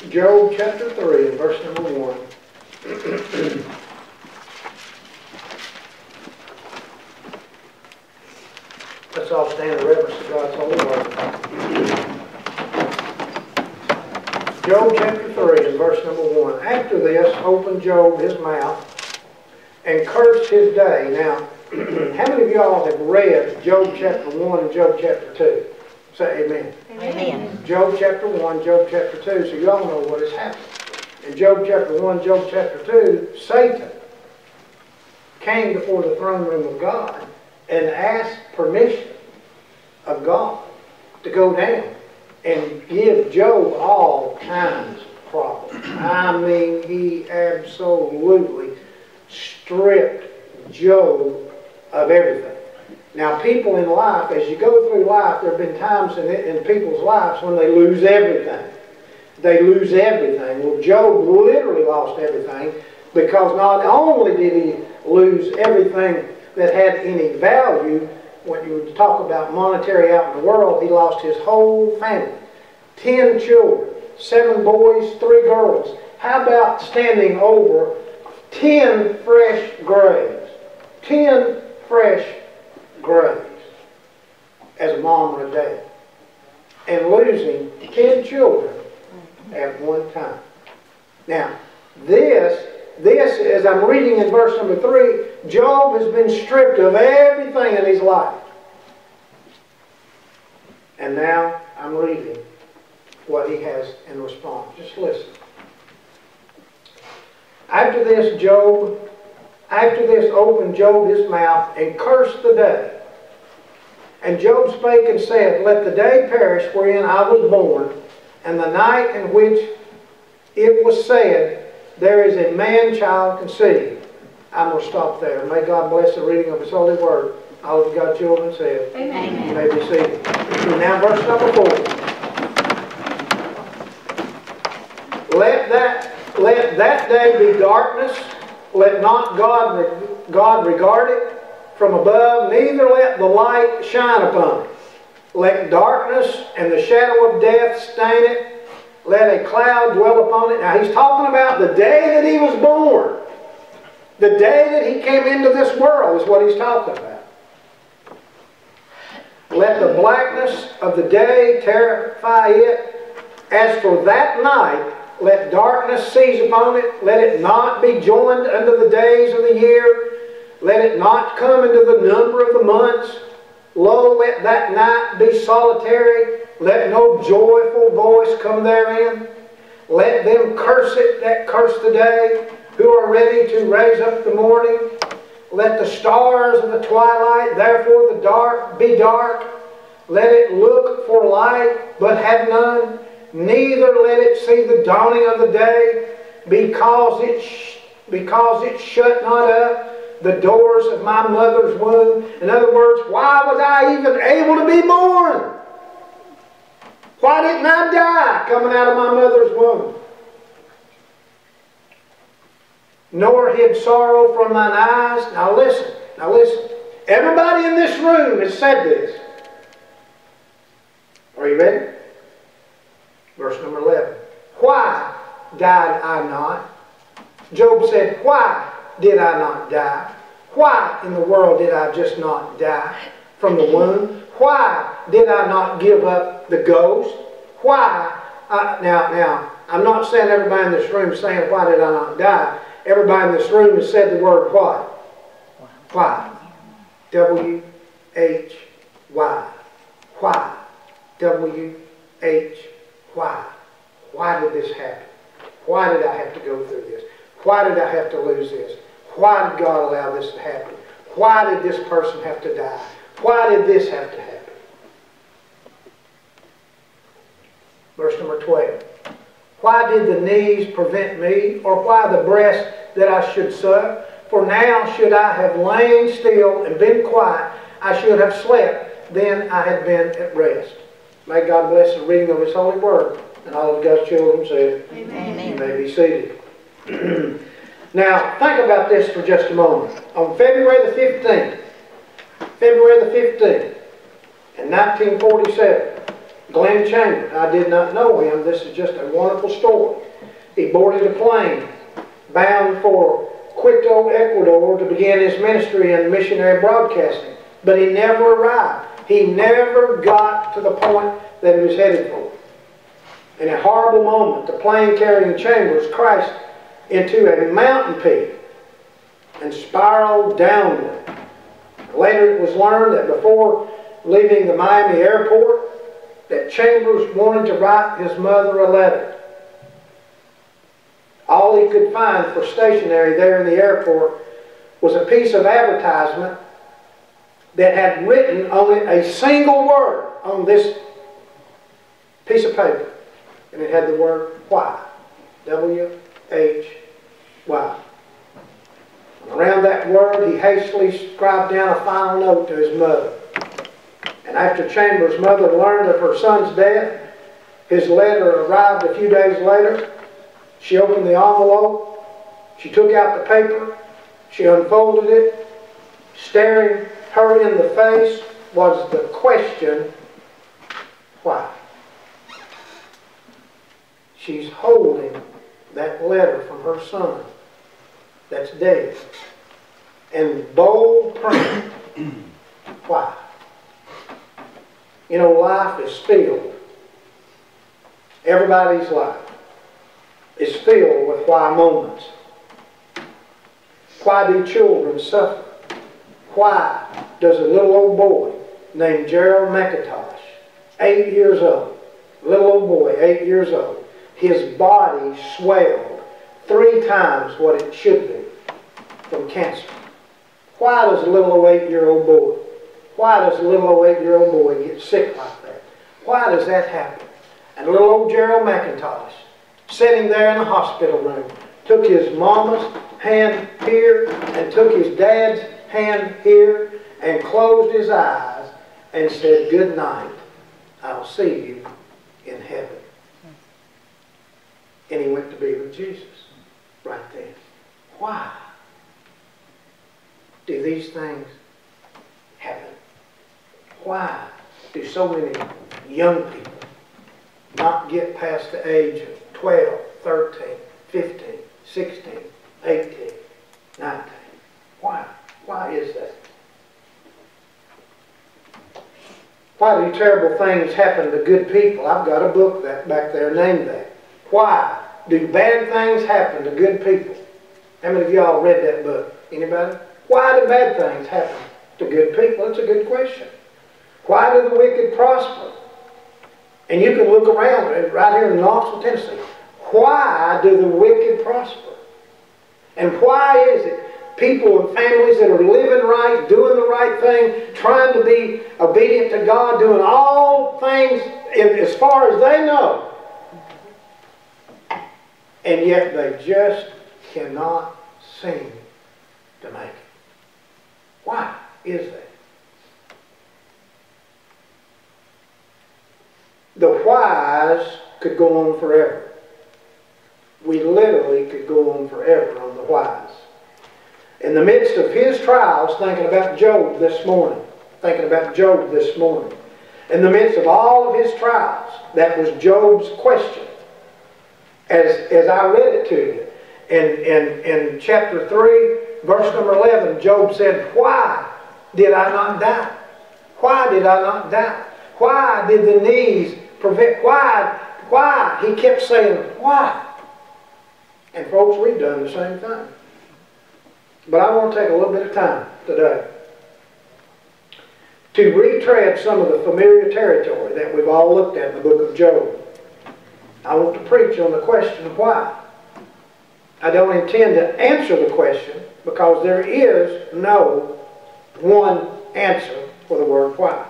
Job chapter 3 and verse number 1. Let's all stand in reverence to God's holy word. Job chapter 3 and verse number 1. After this opened Job his mouth and cursed his day. Now, how many of y'all have read Job chapter 1 and Job chapter 2? Say amen. Amen. Job chapter 1, Job chapter 2, so you all know what has happened. In Job chapter 1, Job chapter 2, Satan came before the throne room of God and asked permission of God to go down and give Job all kinds of problems. I mean, he absolutely stripped Job of everything. Now, people in life, as you go through life, there have been times in people's lives when they lose everything. They lose everything. Well, Job literally lost everything because not only did he lose everything that had any value, when you talk about monetary out in the world, he lost his whole family. 10 children, 7 boys, 3 girls. How about standing over 10 fresh graves? 10 fresh graves as a mom or a dad, and losing 10 children at one time. Now, this, as I'm reading in verse number 3, Job has been stripped of everything in his life. And now I'm reading what he has in response. Just listen. After this opened Job his mouth and cursed the day. And Job spake and said, Let the day perish wherein I was born, and the night in which it was said, There is a man-child conceived. I'm going to stop there. May God bless the reading of His holy word. All of God's children said, Amen. You may be seated. Now verse number 4. Let that day be darkness. Let not God regard it from above, neither let the light shine upon it. Let darkness and the shadow of death stain it. Let a cloud dwell upon it. Now he's talking about the day that he was born. The day that he came into this world is what he's talking about. Let the blackness of the day terrify it. As for that night, let darkness seize upon it. Let it not be joined unto the days of the year. Let it not come into the number of the months. Lo, let that night be solitary. Let no joyful voice come therein. Let them curse it that curse the day, who are ready to raise up the morning. Let the stars of the twilight, therefore the dark, be dark. Let it look for light, but have none. Neither let it see the dawning of the day, because it shut not up the doors of my mother's womb. In other words, why was I even able to be born? Why didn't I die coming out of my mother's womb? Nor hid sorrow from mine eyes. Now listen. Everybody in this room has said this. Are you ready? Verse number 11. Why died I not? Job said, why did I not die? Why in the world did I just not die from the womb? Why did I not give up the ghost? Why? Now, I'm not saying everybody in this room is saying, why did I not die? Everybody in this room has said the word why. Why? W-H-Y. Why? W-H-Y. Why did this happen? Why did I have to go through this? Why did I have to lose this? Why did God allow this to happen? Why did this person have to die? Why did this have to happen? Verse number 12. Why did the knees prevent me, or why the breast that I should suck? For now should I have lain still and been quiet, I should have slept, then I had been at rest. May God bless the reading of His holy word. And all of God's children said, Amen. You may be seated. Now, think about this for just a moment. On February the 15th, in 1947, Glenn Chambers. I did not know him. This is just a wonderful story. He boarded a plane bound for Quito, Ecuador to begin his ministry in missionary broadcasting. But he never arrived. He never got to the point that he was headed for. In a horrible moment, the plane carrying Chambers crashed into a mountain peak and spiraled downward. Later it was learned that before leaving the Miami airport, that Chambers wanted to write his mother a letter. All he could find for stationery there in the airport was a piece of advertisement that had written on it a single word on this piece of paper. And it had the word why. W-H-Y. Around that word, he hastily scribed down a final note to his mother. And after Chambers' mother learned of her son's death, his letter arrived a few days later. She opened the envelope. She took out the paper. She unfolded it. Staring her in the face was the question, why? She's holding that letter from her son that's dead. In bold print, why? You know, life is filled. Everybody's life is filled with why moments. Why do children suffer? Why does a little old boy named Gerald McIntosh, 8 years old, little old boy, 8 years old, his body swelled 3 times what it should be from cancer? Why does a little old 8-year-old boy, why does a little old 8-year-old boy get sick like that? Why does that happen? And little old Gerald McIntosh, sitting there in the hospital room, took his mama's hand here and took his dad's hand here and closed his eyes and said, "Good night. I'll see you in heaven." And he went to be with Jesus right then. Why do these things happen? Why do so many young people not get past the age of 12, 13, 15, 16, 18, 19? Why? Why is that? Why do terrible things happen to good people? I've got a book that back there named that. Why do bad things happen to good people? How many of y'all read that book? Anybody? Why do bad things happen to good people? That's a good question. Why do the wicked prosper? And you can look around right here in Knoxville, Tennessee. Why do the wicked prosper? And why is it people and families that are living right, doing the right thing, trying to be obedient to God, doing all things as far as they know, and yet they just cannot seem to make it? Why is that? The whys could go on forever. We literally could go on forever on the whys. In the midst of his trials, thinking about Job this morning, in the midst of all of his trials, that was Job's question. As I read it to you, in chapter 3, verse number 11, Job said, "Why did I not die? Why did I not die? Why did the knees prevent? Why? He kept saying, why?" And folks, we've done the same thing. But I want to take a little bit of time today to retread some of the familiar territory that we've all looked at in the book of Job. I want to preach on the question, why? I don't intend to answer the question because there is no one answer for the word why.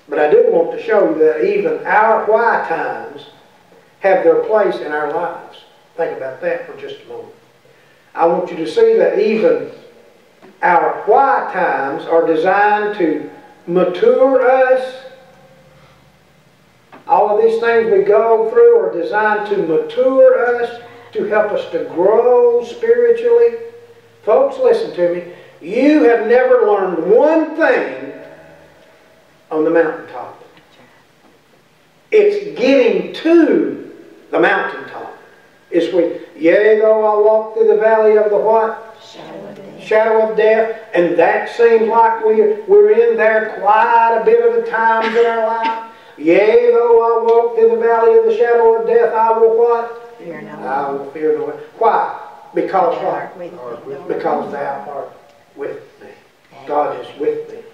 But I do want to show you that even our why times have their place in our lives. Think about that for just a moment. I want you to see that even our why times are designed to mature us. All of these things we go through are designed to mature us, to help us to grow spiritually. Folks, listen to me. You have never learned one thing on the mountaintop. It's getting to the mountaintop. It's yea, though I walk through the valley of the what? Shadow of death. Shadow of death. And that seems like we're in there quite a bit of the times in our life. Yea, though I walk through the valley of the shadow of death, I will what? Fear no I will fear no evil. Why? Because Thou what? art with me. Because thou art with me. God is with me.